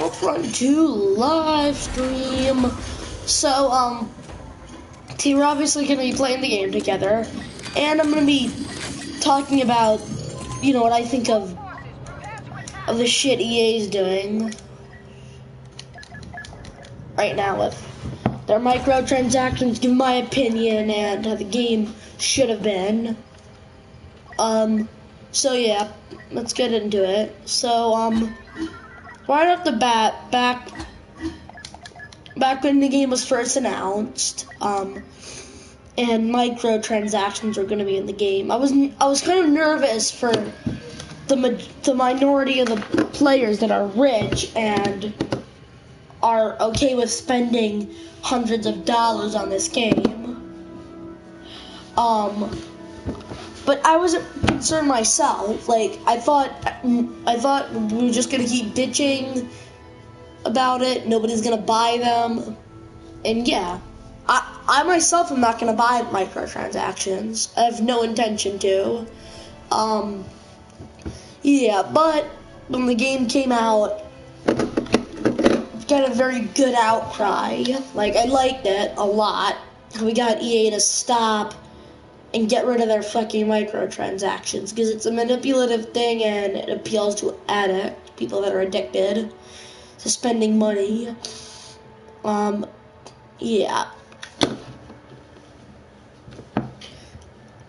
Battlefront 2 live stream. So, we're obviously gonna be playing the game together, and I'm gonna be talking about, what I think of the shit EA is doing right now with their microtransactions, give my opinion, and how the game should have been. So yeah, let's get into it. So, right off the bat, back when the game was first announced, and microtransactions were going to be in the game, I was kind of nervous for the minority of the players that are rich and are okay with spending hundreds of dollars on this game. But I wasn't concerned myself. Like, I thought we were just gonna keep bitching about it. Nobody's gonna buy them, and yeah, I myself am not gonna buy microtransactions. I have no intention to. Yeah, but when the game came out, it got a very good outcry. Like, I liked it a lot. We got EA to stop and get rid of their fucking microtransactions, because it's a manipulative thing and it appeals to addicts, people that are addicted to spending money. Yeah.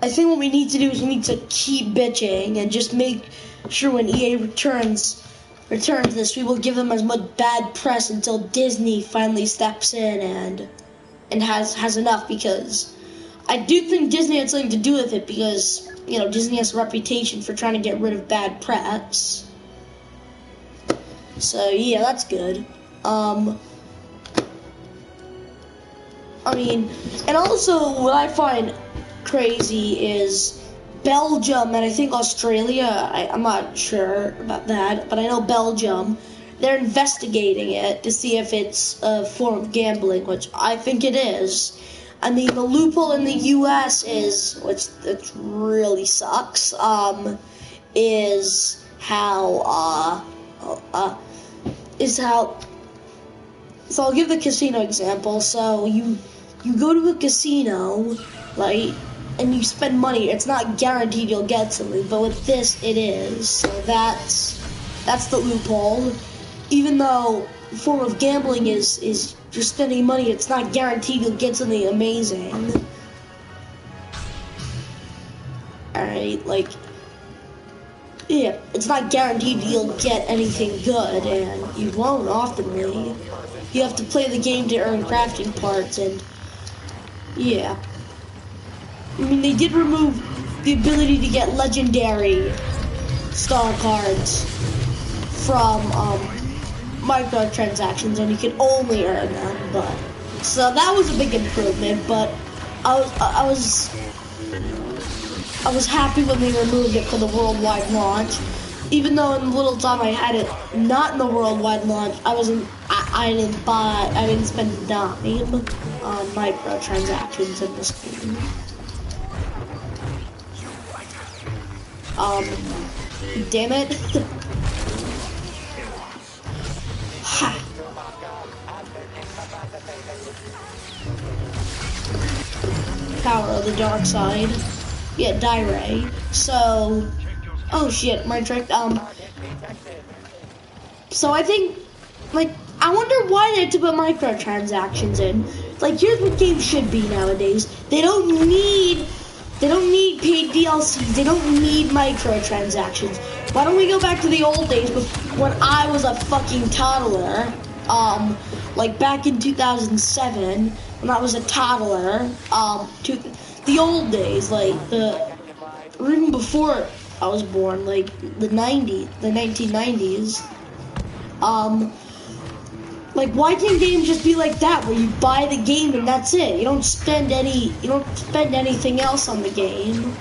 I think what we need to do is we need to keep bitching and just make sure when EA returns this, we will give them as much bad press until Disney finally steps in and has enough, because I do think Disney had something to do with it, because, Disney has a reputation for trying to get rid of bad press. So, yeah, that's good. And also what I find crazy is Belgium and I think Australia, I'm not sure about that, but I know Belgium, they're investigating it to see if it's a form of gambling, which I think it is. I mean, the loophole in the U.S. which really sucks, is how, so I'll give the casino example. So you go to a casino, right, and you spend money. It's not guaranteed you'll get something, but with this, it is. So that's the loophole. Even though the form of gambling is you're spending money, it's not guaranteed you'll get something amazing. Alright, yeah, it's not guaranteed you'll get anything good, and you won't oftenly. You have to play the game to earn crafting parts, and yeah. I mean, they did remove the ability to get legendary star cards from, microtransactions, and you can only earn them, but so that was a big improvement. But I was happy when they removed it for the worldwide launch, even though in the little time I had it not in the worldwide launch, I didn't spend a dime on microtransactions in this game. Damn it. Ha. Power of the dark side. Yeah, die ray. So, oh shit, my trick. So I think, I wonder why they had to put microtransactions in. Here's what games should be nowadays. They don't need paid DLCs. They don't need microtransactions. Why don't we go back to the old days when I was a fucking toddler? Back in 2007, when I was a toddler. The old days, or even before I was born, the 1990s. Why can't games just be like that, where you buy the game and that's it? You don't spend anything else on the game.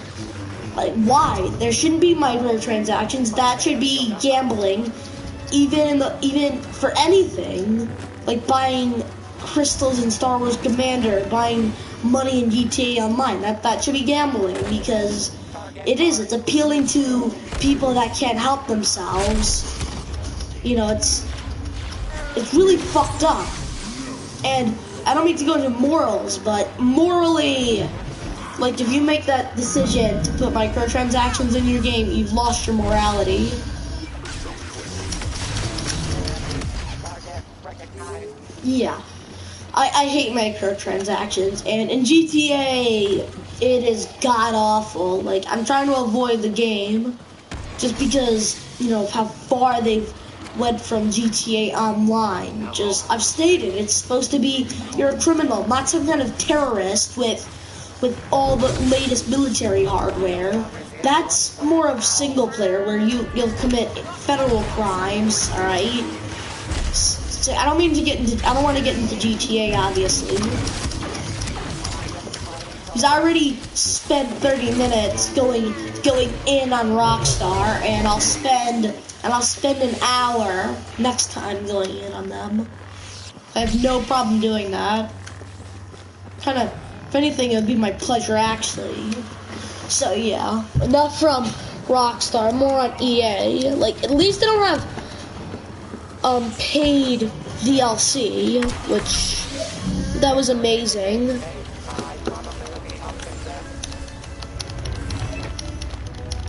Why? There shouldn't be microtransactions. That should be gambling, even for anything, like buying crystals in Star Wars Commander, buying money in GTA Online. That should be gambling, because it's appealing to people that can't help themselves. it's really fucked up. And I don't mean to go into morals, but morally, like if you make that decision to put microtransactions in your game, you've lost your morality. Yeah, I hate microtransactions, and in GTA, it is god awful. Like, I'm trying to avoid the game, just because, you know, of how far they've went from GTA Online. Just, I've stated, it's supposed to be, you're a criminal, not some kind of terrorist with all the latest military hardware. That's more of single player, where you'll commit federal crimes, alright? So I don't want to get into GTA, obviously. Because I already spent 30 minutes going in on Rockstar, and I'll spend an hour next time going in on them. I have no problem doing that. Kind of, if anything, it would be my pleasure, actually. So yeah, enough from Rockstar, more on EA. Like, at least they don't have paid DLC, which that was amazing.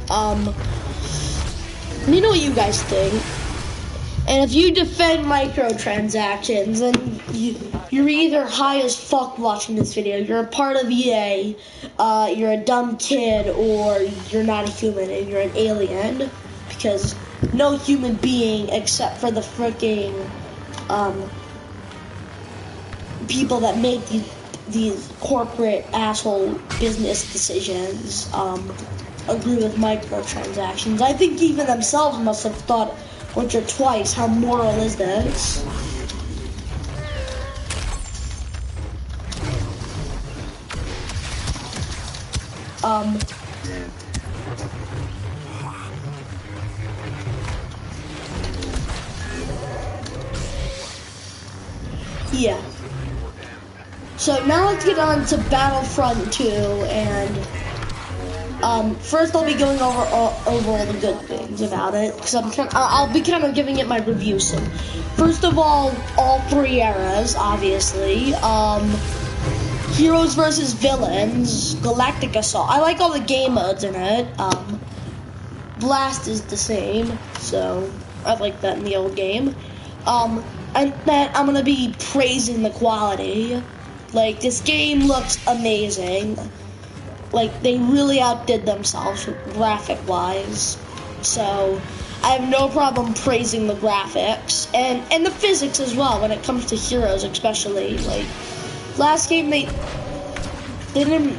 Let me know what you guys think. And if you defend microtransactions, then you're either high as fuck watching this video, you're a part of EA, you're a dumb kid, or you're not a human and you're an alien. Because no human being, except for the freaking people that make these corporate asshole business decisions, agree with microtransactions. I think even themselves must have thought once or twice, how moral is this? Yeah. So now let's get on to Battlefront 2, and first I'll be going over all the good things about it, because I'll be kind of giving it my review. So first of all three eras, obviously. Heroes versus Villains, Galactic Assault. I like all the game modes in it. Blast is the same, so I like that in the old game. And then I'm gonna be praising the quality. Like, this game looks amazing. Like, they really outdid themselves graphic-wise. So I have no problem praising the graphics and the physics as well when it comes to Heroes, especially. Like, last game they didn't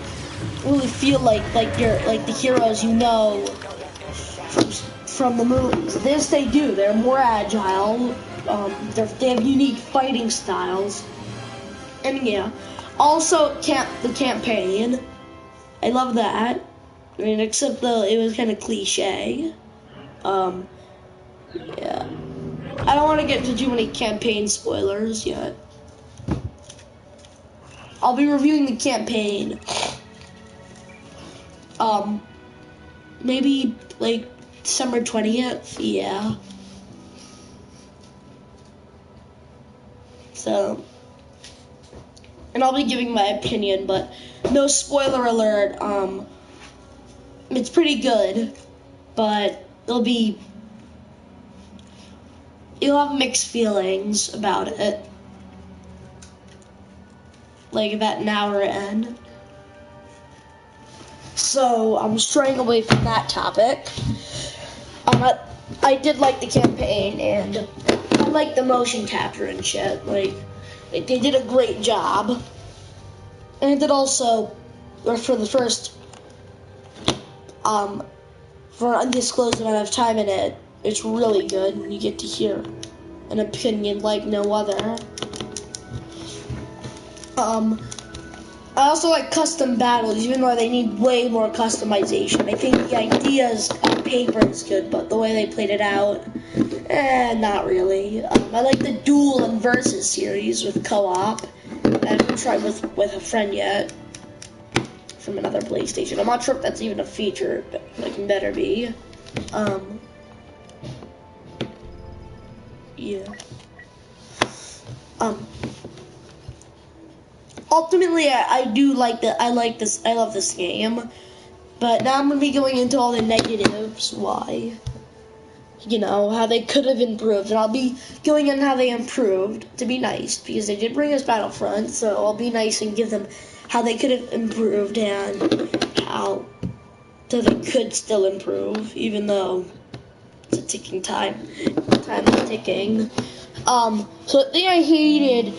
really feel like the heroes you know from the movies. This they do. They're more agile. They have unique fighting styles. And yeah, also the campaign. I love that. I mean, except though it was kind of cliche. Yeah. I don't want to get into too many campaign spoilers yet. I'll be reviewing the campaign. Maybe like December 20th. Yeah. So, and I'll be giving my opinion, but no spoiler alert. It's pretty good, but you'll have mixed feelings about it. Like that hour end. So I'm straying away from that topic. I did like the campaign, and I like the motion capture and shit. Like they did a great job. And it did also, or for the first, for an undisclosed amount of time in it, it's really good, and you get to hear an opinion like no other. I also like custom battles, even though they need way more customization. I think the ideas on paper is good, but the way they played it out, not really. I like the duel and versus series with co-op. I haven't tried with a friend yet from another PlayStation. I'm not sure if that's even a feature, but it can better be. Yeah. ultimately, I do like that. I like this. I love this game. But now I'm gonna be going into all the negatives. Why? You know, how they could have improved, and I'll be going in how they improved to be nice, because they did bring us Battlefront, so I'll be nice and give them how they could have improved and how so they could still improve, even though it's a ticking time is ticking. So the thing I hated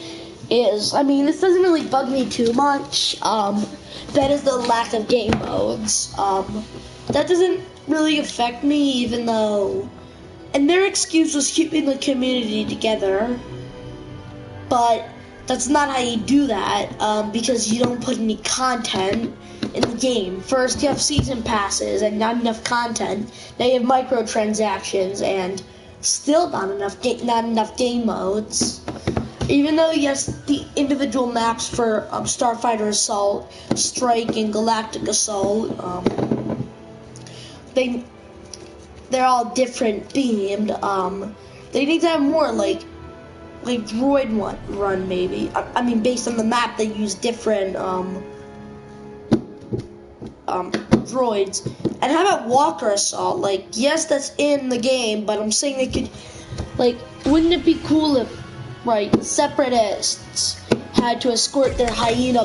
is, I mean, this doesn't really bug me too much, that is the lack of game modes. That doesn't really affect me, even though, and their excuse was keeping the community together, but that's not how you do that, because you don't put any content in the game. First you have season passes and not enough content, now you have microtransactions and still not enough game modes. Even though, yes, the individual maps for Starfighter Assault, Strike, and Galactic Assault, they're all different themed. They need to have more, like Droid Run, maybe. I mean, based on the map, they use different droids. And how about Walker Assault? Like, yes, that's in the game, but I'm saying they could, like, wouldn't it be cool if, right, separatists had to escort their hyena,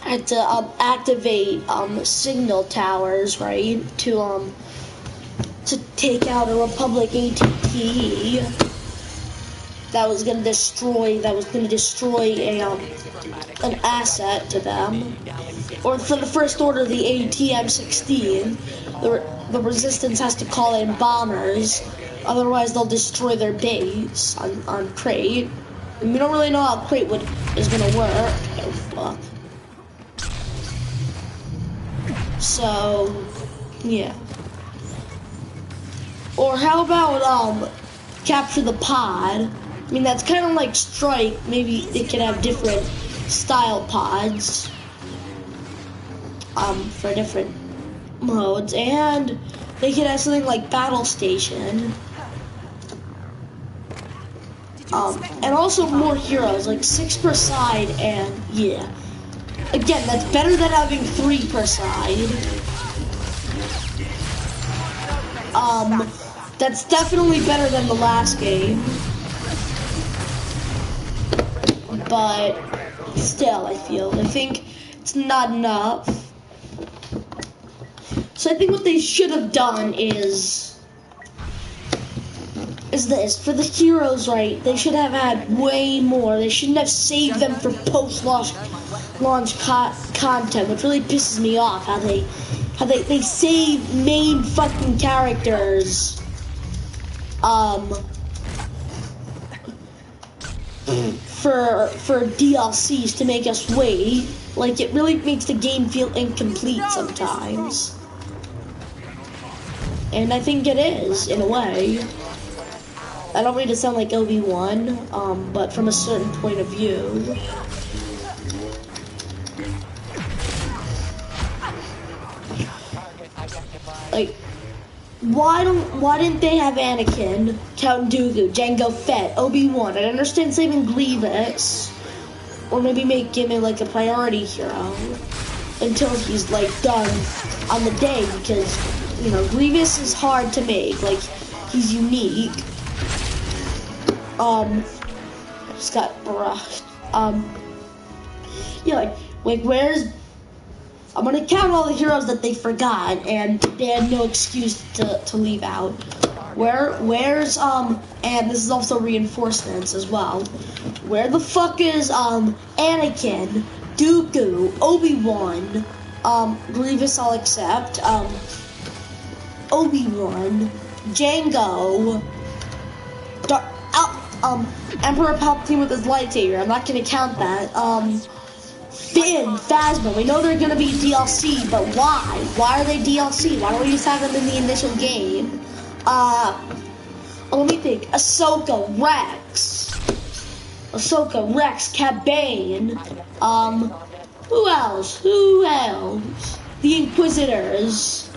had to activate signal towers, right, to take out a Republic ATT that was gonna destroy an asset to them. Or for the First Order, the ATM-16, the Resistance has to call in bombers, otherwise they'll destroy their base on Crate. And we don't really know how Crate is gonna work. Oh fuck. So, yeah. Or how about capture the pod? I mean, that's kind of like Strike. Maybe they could have different style pods for different modes, and they could have something like Battle Station. And also more heroes, like 6 per side, and yeah. Again, that's better than having 3 per side. That's definitely better than the last game. But still, I think it's not enough. So I think what they should have done is this. For the heroes, right, they should have had way more. They shouldn't have saved them for post-launch content, which really pisses me off, how they save main fucking characters for DLCs to make us wait. Like, it really makes the game feel incomplete sometimes. And I think it is, in a way. I don't mean to sound like Obi-Wan, but from a certain point of view. Like, why didn't they have Anakin, Count Dooku, Jango Fett, Obi-Wan? I understand saving Grievous, or maybe make him like a priority hero until he's like done on the day, because, you know, Grievous is hard to make. Like, he's unique. I just got brushed. Yeah, like where's, I'm gonna count all the heroes that they forgot and they had no excuse to leave out. Where's and this is also reinforcements as well. Where the fuck is Anakin, Dooku, Obi-Wan, Grievous I'll accept, Obi-Wan, Jango, Emperor Palpatine with his lightsaber, I'm not gonna count that, Finn, Phasma, we know they're gonna be DLC, but why? Why are they DLC? Why don't we just have them in the initial game? Let me think. Ahsoka, Rex, Cad Bane. Who else? The Inquisitors.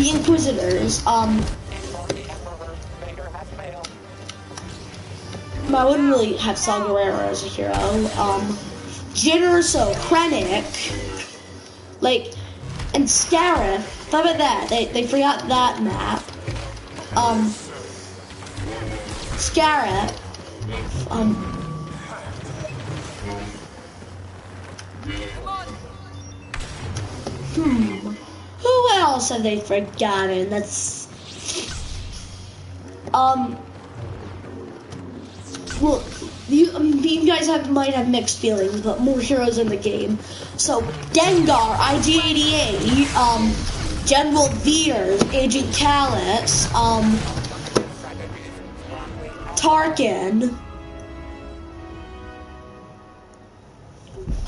the Inquisitors. I wouldn't really have Saw Gerrera as a hero. Jin Urso, Krennic, like, and Scarif. How about that? They forgot that map. Scarif. Who else have they forgotten? That's well, you guys might have mixed feelings, but more heroes in the game. So Dengar, IG-88, General Veers, Agent Callus, Tarkin.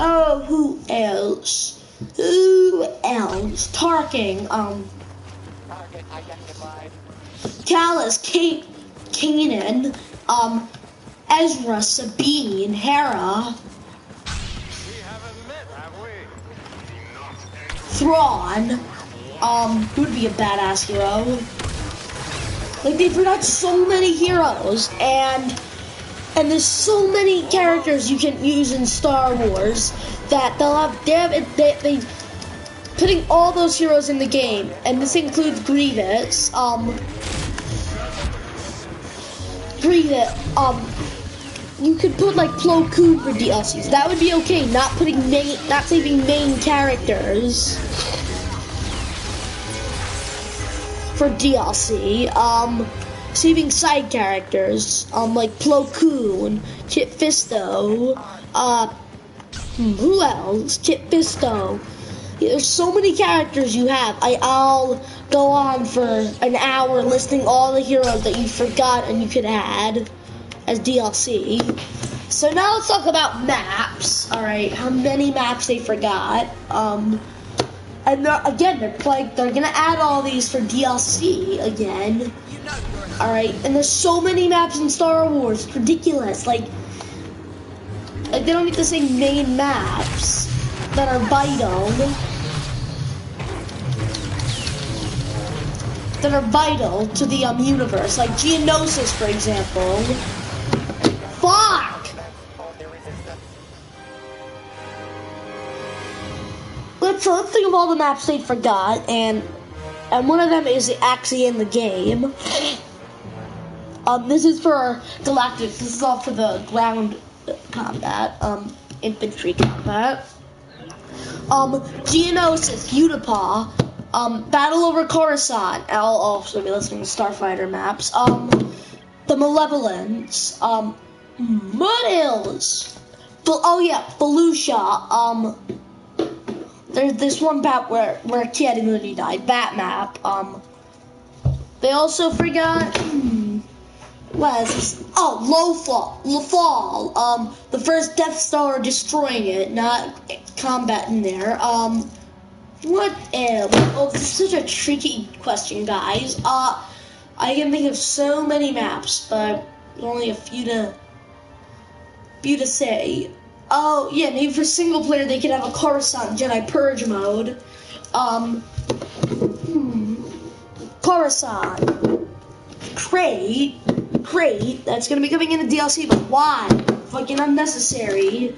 Oh, who else? Tarkin, Callus, Kanan, Ezra, Sabine, Hera, Thrawn, who would be a badass hero. Like, they forgot so many heroes, and there's so many characters you can use in Star Wars that they putting all those heroes in the game, and this includes Grievous. You could put like Plo Koon for DLCs. That would be okay. Not saving main characters for DLC. Saving side characters. Like Plo Koon, Kit Fisto. Who else? Kit Fisto. There's so many characters you have. I'll go on for an hour listing all the heroes that you forgot and you could add as DLC. So now let's talk about maps. All right, how many maps they forgot? And they're gonna add all these for DLC again. All right, and there's so many maps in Star Wars. It's ridiculous. Like they don't need to say main maps that are vital. That are vital to the universe, like Geonosis, for example. Fuck! Let's think of all the maps they forgot, and one of them is actually in the game. This is for Galactic. This is all for the ground combat, infantry combat. Geonosis, Utapau. Battle over Coruscant. I'll also be listening to Starfighter maps. The Malevolence. What else? Felucia. There's this one map where Kiadi Mooney died. That map. They also forgot. What is this? Oh, Lothal. The first Death Star destroying it, not combat in there. What else? Oh, this is such a tricky question, guys. I can think of so many maps, but only a few to say. Oh, yeah, maybe for single player they could have a Coruscant Jedi Purge mode. Coruscant. Great. That's gonna be coming in the DLC, but why? Fucking unnecessary.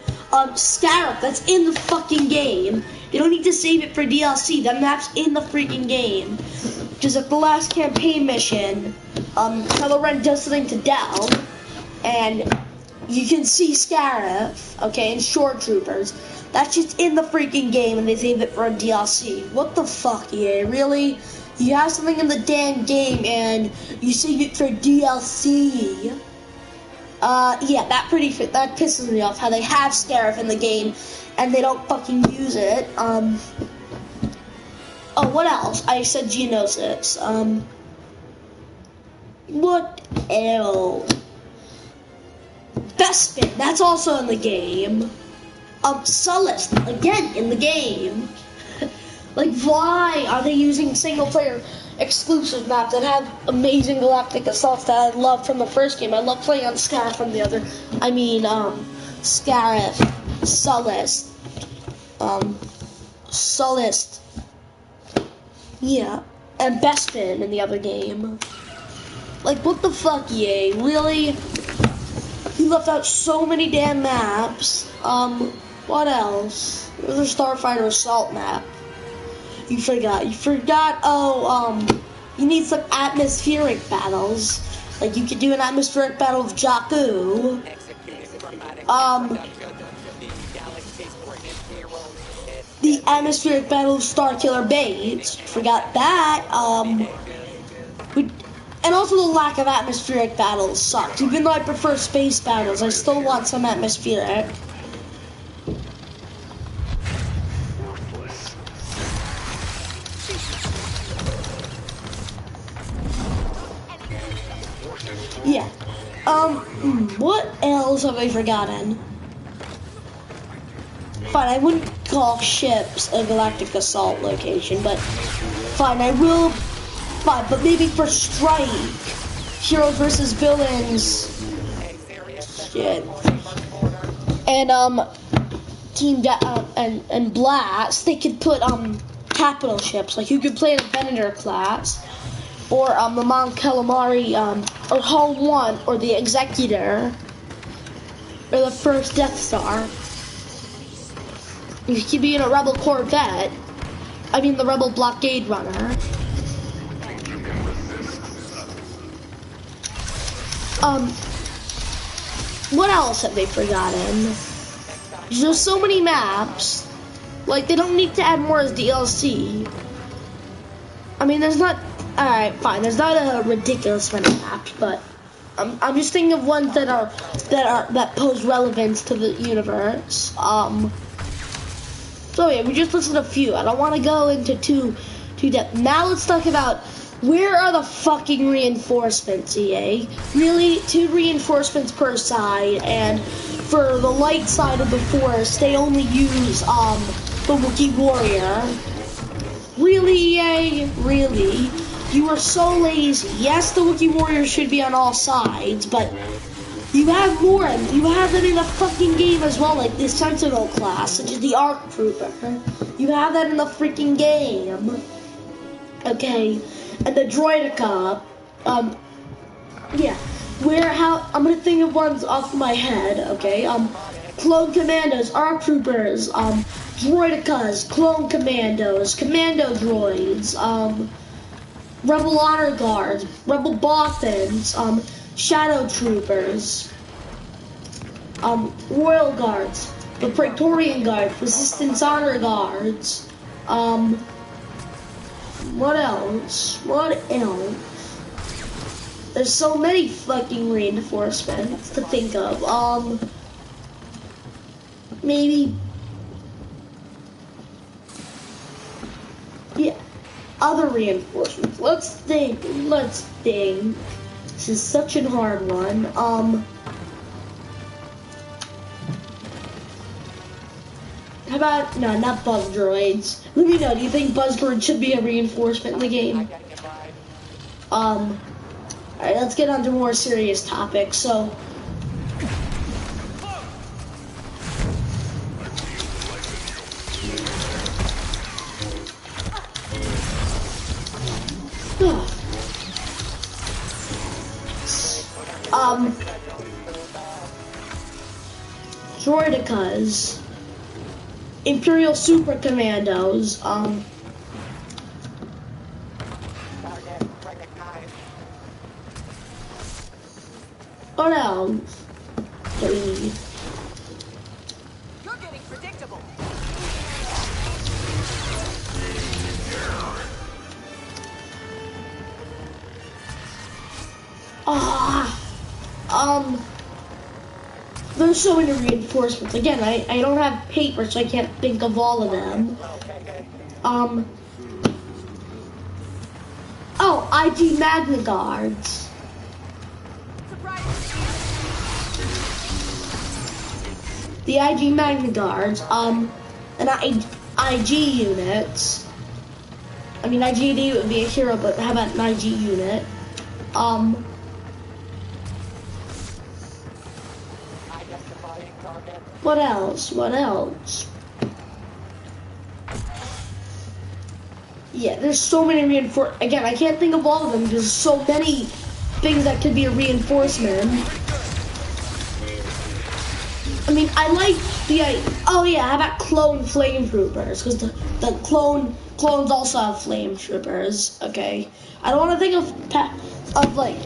Scarab, that's in the fucking game. You don't need to save it for DLC. That map's in the freaking game. Because at the last campaign mission, Kylo Ren does something to Del, and you can see Scarif, okay, and Shore Troopers. That's just in the freaking game, and they save it for a DLC. What the fuck, EA? Really? You have something in the damn game, and you save it for DLC? Yeah, that pisses me off, how they have Scarif in the game, and they don't fucking use it. Oh, what else? I said Geonosis. What else? Bespin, that's also in the game. Sullust, again, in the game. Like, why are they using single-player exclusive maps that have amazing galactic assaults that I love from the first game? I love playing on Scarif from the other. Scarif, Sullust. Yeah. and Bespin in the other game. Like, what the fuck, EA? Really? You left out so many damn maps. What else? There's a Starfighter Assault map. You forgot, you need some atmospheric battles. Like, you could do an atmospheric battle with Jakku. The atmospheric battle of Starkiller Bates. Forgot that. And also the lack of atmospheric battles sucks. Even though I prefer space battles, I still want some atmospheric. Yeah. What else have I forgotten? Fine, I wouldn't call ships a galactic assault location, but fine, I will. Fine, but maybe for Strike, heroes versus villains, shit, and and Blast, they could put capital ships. Like you could play the Venator class, or the Mon Calamari, or Hull 1, or the Executor, or the first Death Star. You could be in a Rebel Corvette. I mean the Rebel Blockade Runner. What else have they forgotten? There's so many maps. Like, they don't need to add more as DLC. I mean, there's not, alright, fine, there's not a ridiculous amount of maps, but I'm just thinking of ones that pose relevance to the universe. So yeah, we just listed a few. I don't want to go into too depth. Now let's talk about where are the fucking reinforcements, EA? Really, 2 reinforcements per side, and for the light side of the force, they only use the Wookiee Warrior. Really, EA? Really? You are so lazy. Yes, the Wookiee Warrior should be on all sides, but you have more. You have them in the fucking game as well, like the Sentinel class, such as the ARC Trooper. You have that in the freaking game. Okay. And the Droideka, yeah, I'm gonna think of ones off my head, okay, Clone Commandos, ARC Troopers, Droidekas, Clone Commandos, Commando Droids, Rebel Honor Guards, Rebel Boffins, Shadow Troopers, Royal Guards, the Praetorian Guard, Resistance Honor Guards, what else? What else? There's so many fucking reinforcements to think of. Maybe. Yeah. Other reinforcements. Let's think. This is such a hard one. How about, no, not buzz droids. Let me know, do you think buzz droids should be a reinforcement in the game? Alright, let's get on to more serious topics. So, Droidekas, Imperial Super Commandos, what else do we need? You're getting predictable. There's so many reinforcements. Again, I don't have paper, so I can't think of all of them. Oh, IG Magna Guards. The IG Magna Guards, and IG units. I mean, IGD would be a hero, but how about an IG unit? What else? What else? Yeah, there's so many again, I can't think of all of them. There's so many things that could be a reinforcement. I mean, I like oh yeah, how about clone flame troopers? Because the clones also have flame troopers. Okay, I don't want to think of like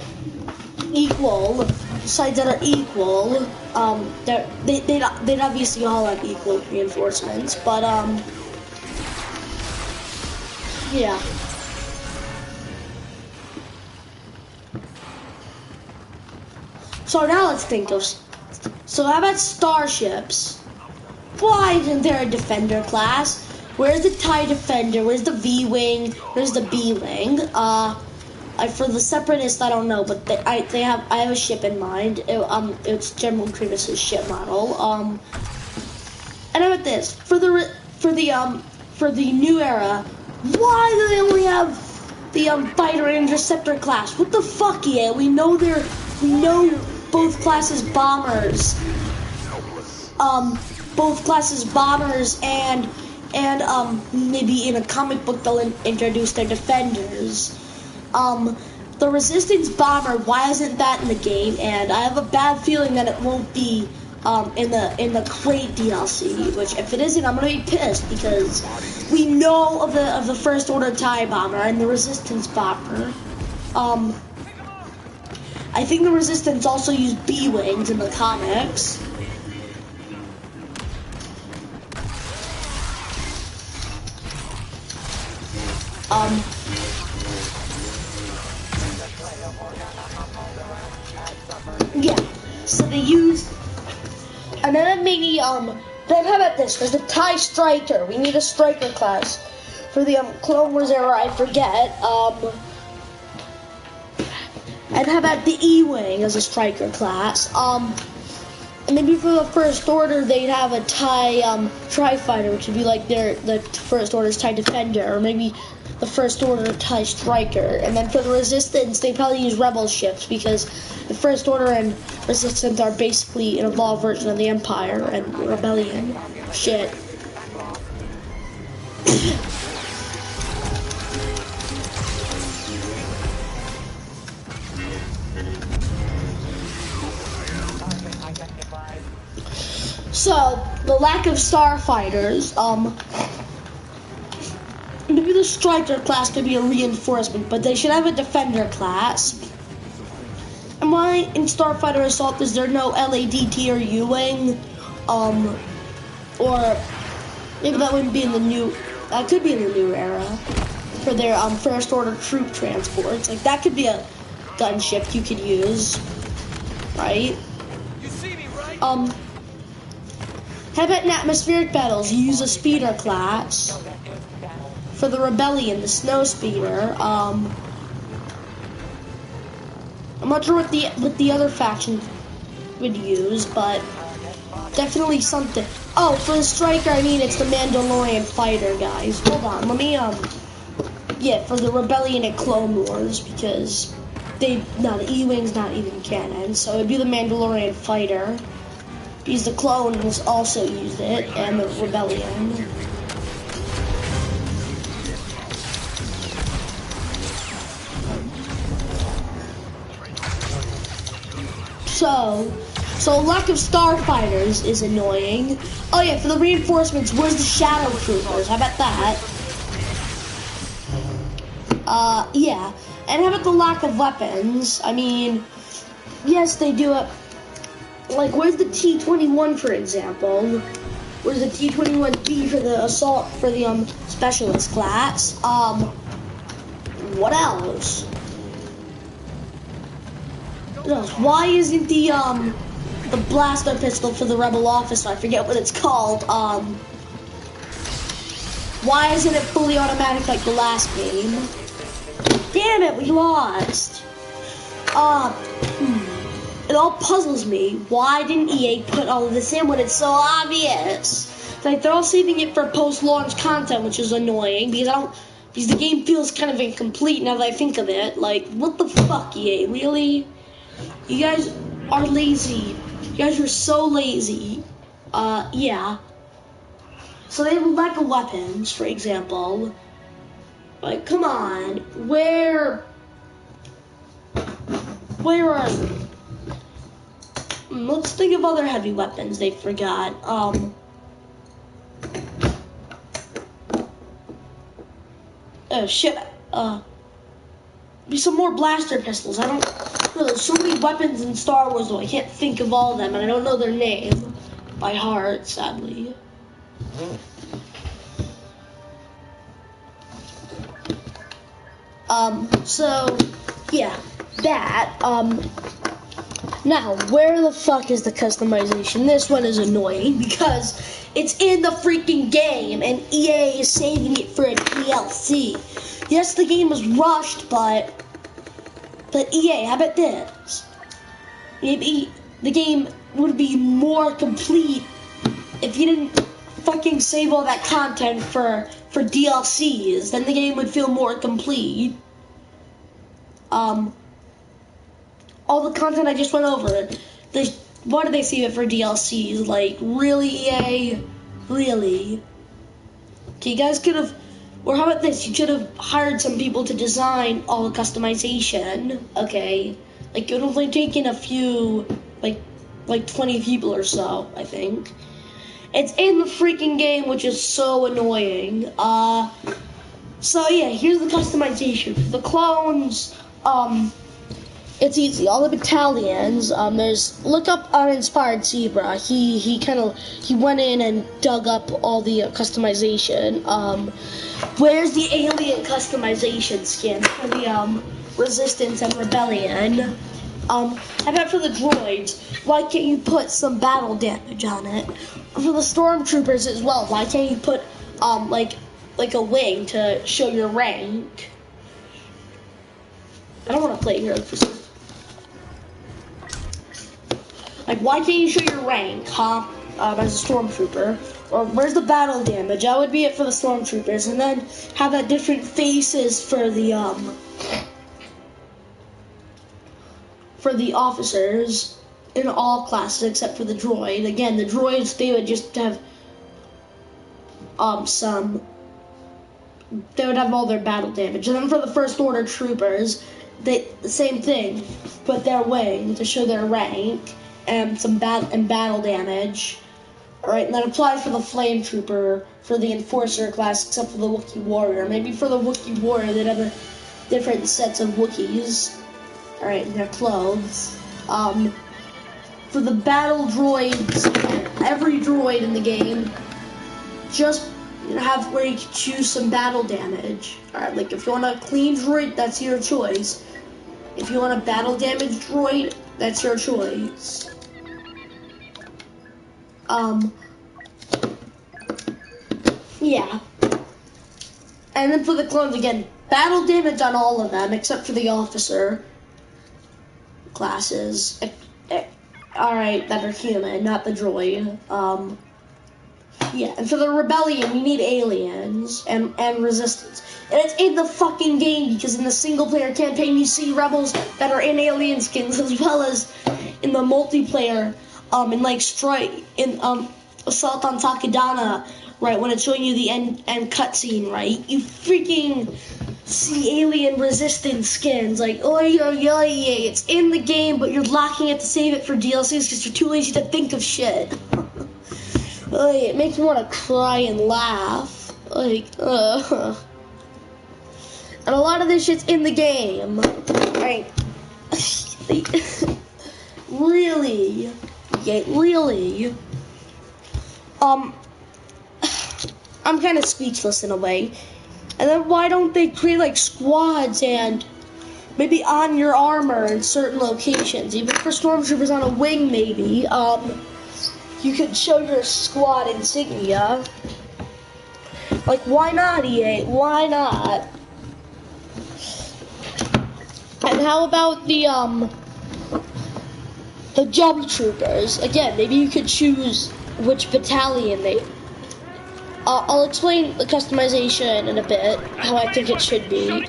equal sides that are equal. They'd obviously all have equal reinforcements, but yeah. So now let's think of. So how about starships? Why isn't there a defender class? Where's the TIE Defender? Where's the V-Wing? Where's the B-Wing? For the Separatists, I don't know, but I have a ship in mind. It's General Grievous' ship model. And how about this? For the new era, why do they only have the Fighter and Interceptor class? What the fuck, yeah? We know both classes bombers. Both classes bombers and maybe in a comic book they'll introduce their defenders. The Resistance bomber, why isn't that in the game? And I have a bad feeling that it won't be in the Crate DLC, which if it isn't, I'm gonna be pissed because we know of the First Order TIE bomber and the Resistance bomber. I think the Resistance also used B-Wings in the comics. Yeah, so they used, and then maybe, then how about this, there's the TIE Striker, we need a Striker class. For the, Clone Wars era, I forget, and how about the E-Wing as a Striker class, and maybe for the First Order, they'd have a TIE, Tri-Fighter, which would be like the First Order's TIE Defender, or maybe the First Order TIE Striker. And then for the Resistance, they probably use Rebel ships because the First Order and Resistance are basically an evolved version of the Empire and Rebellion. Shit. So, the lack of starfighters, maybe the Striker class could be a reinforcement, but they should have a Defender class. And why in Starfighter Assault is there no LADT or U-Wing? Or maybe that wouldn't be in the new, that could be in the new era for their First Order troop transports. Like that could be a gunship you could use, right? You see me, right? How about in atmospheric battles? You use a speeder class. For the Rebellion, the Snow Speeder. I'm not sure what the other faction would use, but definitely something. Oh, for the Striker, I mean it's the Mandalorian fighter, guys. Hold on, let me yeah, for the Rebellion and Clone Wars, because the E-Wing's not even canon, so it'd be the Mandalorian fighter. Because the clones also used it, and the Rebellion. So lack of starfighters is annoying. Oh yeah, for the reinforcements, where's the Shadow Troopers? How about that? Yeah. And how about the lack of weapons? I mean, yes, they do it. Like, where's the T-21, for example? Where's the T-21B for the assault, for the, specialist class? What else? What else? Why isn't the blaster pistol for the Rebel officer, I forget what it's called, why isn't it fully automatic like the last game? Damn it, we lost. It all puzzles me. Why didn't EA put all of this in when it's so obvious? Like, they're all saving it for post-launch content, which is annoying because the game feels kind of incomplete now that I think of it. Like, what the fuck, EA? Really? You guys are lazy. You guys are so lazy. Yeah. So they have a lack of weapons, for example. Like, come on. Where are you? Let's think of other heavy weapons they forgot. Oh shit. Be some more blaster pistols. I don't know. There's so many weapons in Star Wars, though I can't think of all of them, and I don't know their name by heart, sadly. So yeah, that. Now, where the fuck is the customization? This one is annoying because it's in the freaking game and EA is saving it for a DLC. Yes, the game was rushed, but EA, how about this? Maybe the game would be more complete if you didn't fucking save all that content for DLCs. Then the game would feel more complete. All the content I just went over, why do they save it for DLCs? Like, really, EA? Really? Okay, you guys could have, or how about this? You should have hired some people to design all the customization, okay? Like, it would have only taken a few, like 20 people or so, I think. It's in the freaking game, which is so annoying. So yeah, here's the customization. For the clones, it's easy. All the battalions, look up Uninspired Zebra. He went in and dug up all the customization. Where's the alien customization skin for the Resistance and Rebellion? How about for the droids? Why can't you put some battle damage on it? For the stormtroopers as well, why can't you put like a wing to show your rank? I don't want to play here. Like, why can't you show your rank, huh? As a stormtrooper? Or where's the battle damage? That would be it for the stormtroopers, and then have that different faces for the officers in all classes except for the droid. Again, the droids, they would just have they would have all their battle damage. And then for the First Order troopers, the same thing, put their wing to show their rank and some battle damage. Alright, and that applies for the Flame Trooper, for the Enforcer class, except for the Wookiee Warrior. Maybe for the Wookiee Warrior, they'd have different sets of Wookiees. Alright, and their clothes. For the battle droids, every droid in the game, just have where you can choose some battle damage. Alright, like if you want a clean droid, that's your choice. If you want a battle damage droid, that's your choice. Yeah. And then for the clones again, battle damage on all of them except for the officer classes. Alright, that are human, not the droid. Yeah, and for the rebellion, you need aliens and resistance. And it's in the fucking game because in the single player campaign, you see rebels that are in alien skins as well as in the multiplayer, in like Assault on Takedana, right? When it's showing you the end cutscene, right? You freaking see alien resistance skins, like, oh yeah, it's in the game, but you're locking it to save it for DLCs because you're too lazy to think of shit. It makes me want to cry and laugh. And a lot of this shit's in the game. Right? Really? Yeah, really? I'm kind of speechless in a way. And then why don't they create like squads and maybe on your armor in certain locations, even for stormtroopers on a wing maybe, you could show your squad insignia. Like, why not, EA? Why not? And how about the jump troopers? Again, maybe you could choose which battalion they... I'll explain the customization in a bit, how I think it should be.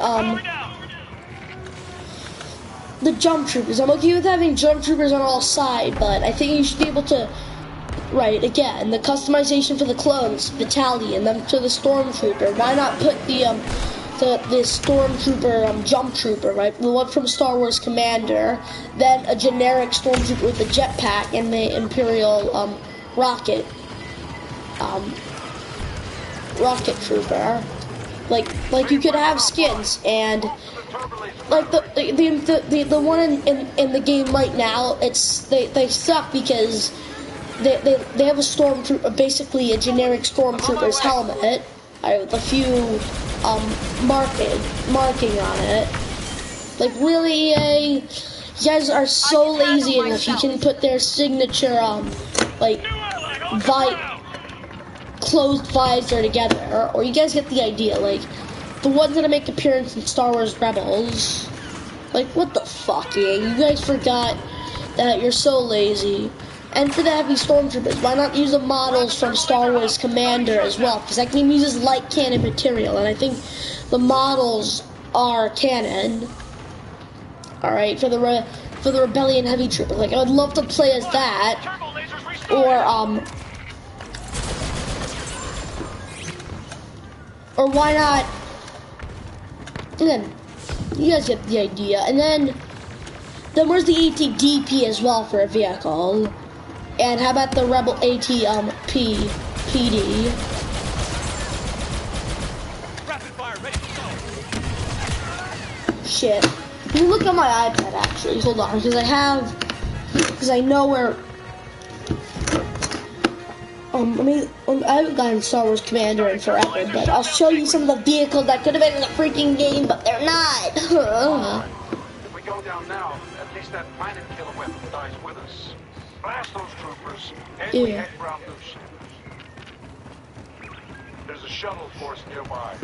The jump troopers. I'm okay with having jump troopers on all sides, but I think you should be able to... Right, again, the customization for the clones, battalion, then to the stormtrooper. Why not put the the stormtrooper jump trooper, right? The one from Star Wars Commander, then a generic stormtrooper with a jetpack, and the Imperial rocket trooper. Like you could have skins, and like the one in the game right now, they suck because they have a stormtrooper, basically a generic stormtrooper's helmet, with a few marking on it. Like really, EA, you guys are so lazy, and if you can put their signature like closed visor together, or you guys get the idea, like the ones that make appearance in Star Wars Rebels. Like what the fuck, EA? You guys forgot that you're so lazy. And for the heavy stormtroopers, why not use the models from Star Wars Commander as well? Because that game uses light cannon material, and I think the models are canon. All right, for the Rebellion heavy trooper, like I would love to play as that, or why not? And then you guys get the idea. And then where's the ATDP as well for a vehicle? And how about the Rebel PD? Rapid fire ready to go. Shit. Let me look on my iPad actually. Hold on, because I know where. I haven't gotten Star Wars Commander in forever, but I'll show you some of the vehicles that could have been in the freaking game, but they're not. If we go down now, at least that planet killer weapon dies with us. Blast those troopers, and we head ground loose. There's a shuttle force nearby.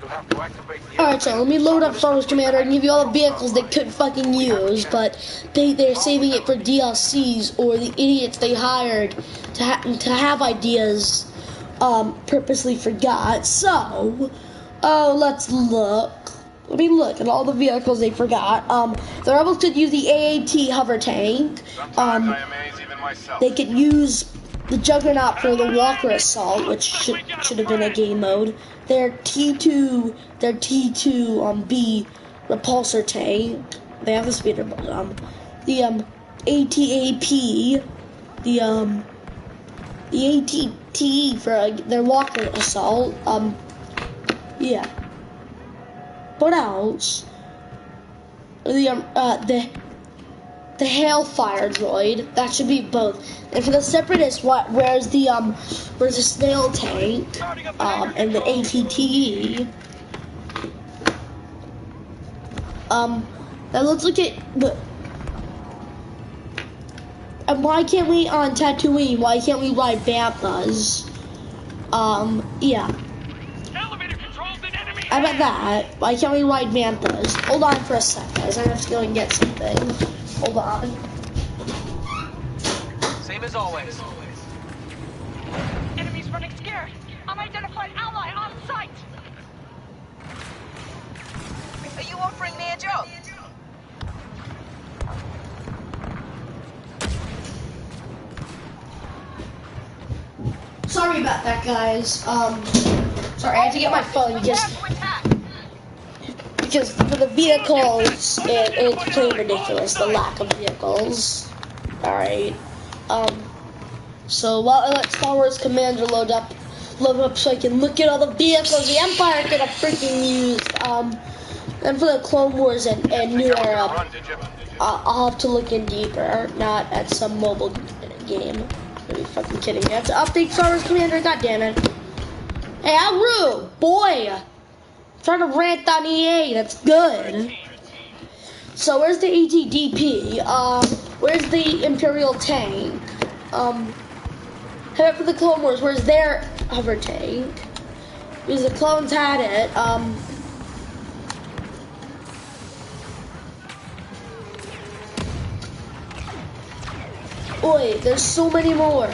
You'll have to activate the... Alright, so let me load up Star Wars Commander and give you all the vehicles they could fucking use, but they're saving it for DLCs, or the idiots they hired to have ideas purposely forgot. So, let's look. Let me look at all the vehicles they forgot. The Rebels could use the AAT hover tank. They could use the Juggernaut for the Walker Assault, which should have been a game mode. Their T2 B repulsor tank. They have the speeder. The ATAP, the ATT for their Walker Assault. Yeah. What else? The Hailfire droid. That should be both. And for the Separatists, where's the snail tank? And the ATTE. That looks like it. But and why can't we on Tatooine? Why can't we ride Banthas? Yeah. I bet that. Why can't we ride Banthas? Hold on for a sec, guys. I have to go and get something. Hold on. Same as always. Enemies running scared. Unidentified ally on sight. Are you offering me a job? Sorry about that, guys. Sorry, I had to get my phone because for the vehicles, it's pretty ridiculous, the lack of vehicles. Alright. So while I let Star Wars Commander load up so I can look at all the vehicles the Empire could have freaking used. And for the Clone Wars and New Era, I'll have to look in deeper, not at some mobile game. Are you fucking kidding me? I have to update Star Wars Commander, goddammit. Hey, how rude, boy! I'm trying to rant on EA, that's good. So where's the ATDP? Where's the Imperial tank? Head up for the Clone Wars, where's their hover tank? Because the clones had it, Oi, there's so many more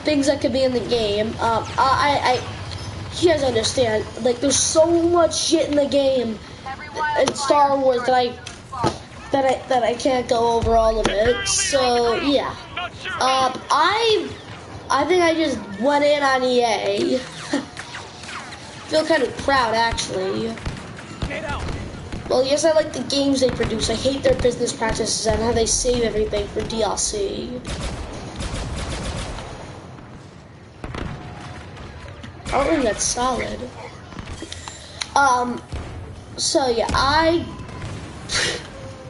things that could be in the game. You guys understand, like there's so much shit in the game in Star Wars that I can't go over all of it. So yeah, I think I just went in on EA. feel kind of proud, actually. Well, yes, I like the games they produce. I hate their business practices and how they save everything for DLC. I don't think that's solid. So yeah,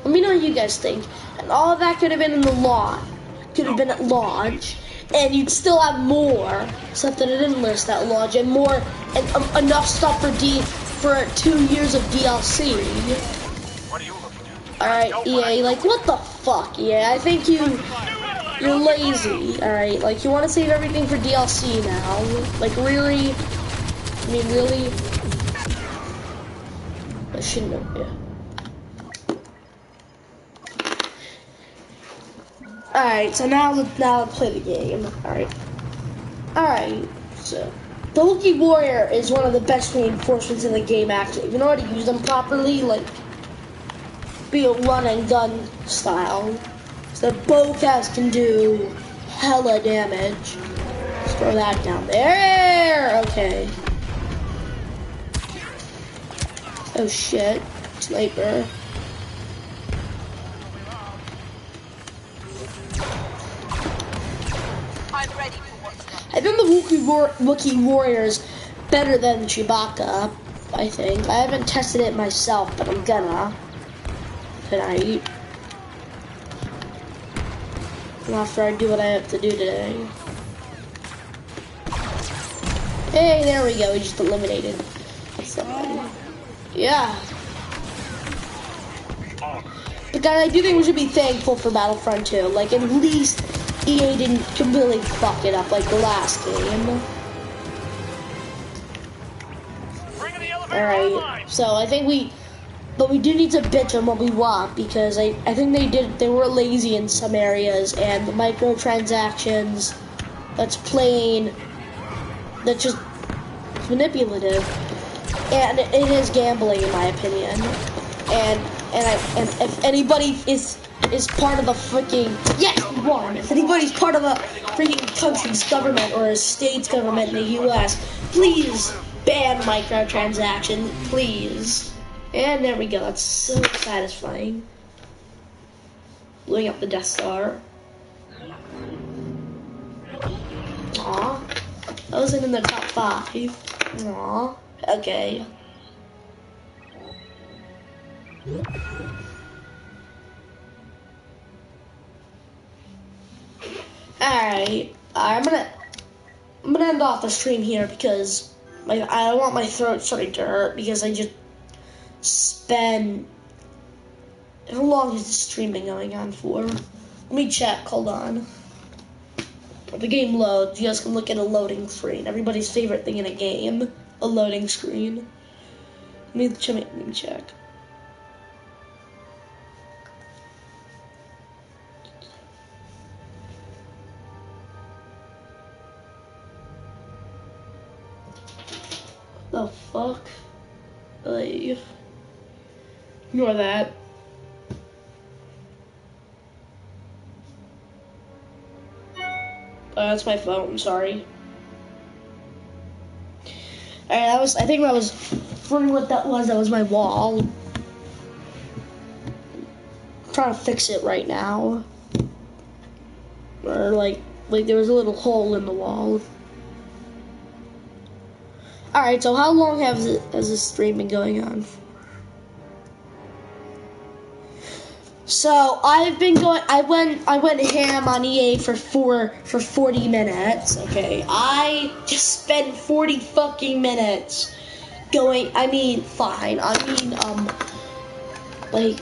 let me know what you guys think. And all of that could have been in the launch, could have been at launch, and you'd still have more stuff that I didn't list at launch, and more, and enough stuff for 2 years of DLC. What are you looking at? Alright, EA, like, what the fuck, EA? I think you're lazy, alright? Like, you want to save everything for DLC now. Like, really? I mean, really? I shouldn't have, yeah. Alright, so now let's play the game. Alright, so the Wookiee Warrior is one of the best reinforcements in the game, actually. If you know how to use them properly, like, be a run and gun style. So the bowcast can do hella damage. Let's throw that down there. Okay. Oh shit. Sniper. I'm ready for what's next. I think the Wookiee Warrior is better than Chewbacca, I think. I haven't tested it myself, but I'm gonna tonight. After I do what I have to do today. Hey, there we go. We just eliminated somebody. Yeah. But guys, I do think we should be thankful for Battlefront 2. Like, at least EA didn't completely fuck it up like the last game. Alright, so I think but we do need to bitch on what we want, because I think they were lazy in some areas, and the microtransactions, that's just manipulative, and it is gambling in my opinion, and if anybody is part of the freaking, yes, we won. If anybody's part of a freaking country's government or a state's government in the US, please ban microtransactions, please. And there we go, that's so satisfying. Blowing up the Death Star. Aw. I wasn't in the top 5. Aw. Okay. Alright. I'm gonna end off the stream here because I don't want my throat starting to hurt, because I just spend. How long is the stream been going on for? Let me check, hold on. If the game loads, you guys can look at a loading screen. Everybody's favorite thing in a game, a loading screen. Let me check. The fuck? Like, ignore that. That's my phone, sorry. Alright, I think that was, for what that was my wall. I'm trying to fix it right now. Or like there was a little hole in the wall. Alright, so how long has this stream been going on for? So I went ham on EA for 40 minutes. Okay, I just spent 40 fucking minutes going. I mean, fine. I mean, like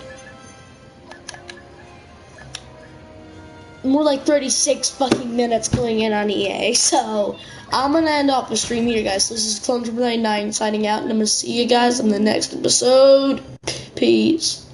more like 36 fucking minutes going in on EA. So I'm gonna end off the stream here, guys. This is Clone 99 signing out, and I'm gonna see you guys in the next episode. Peace.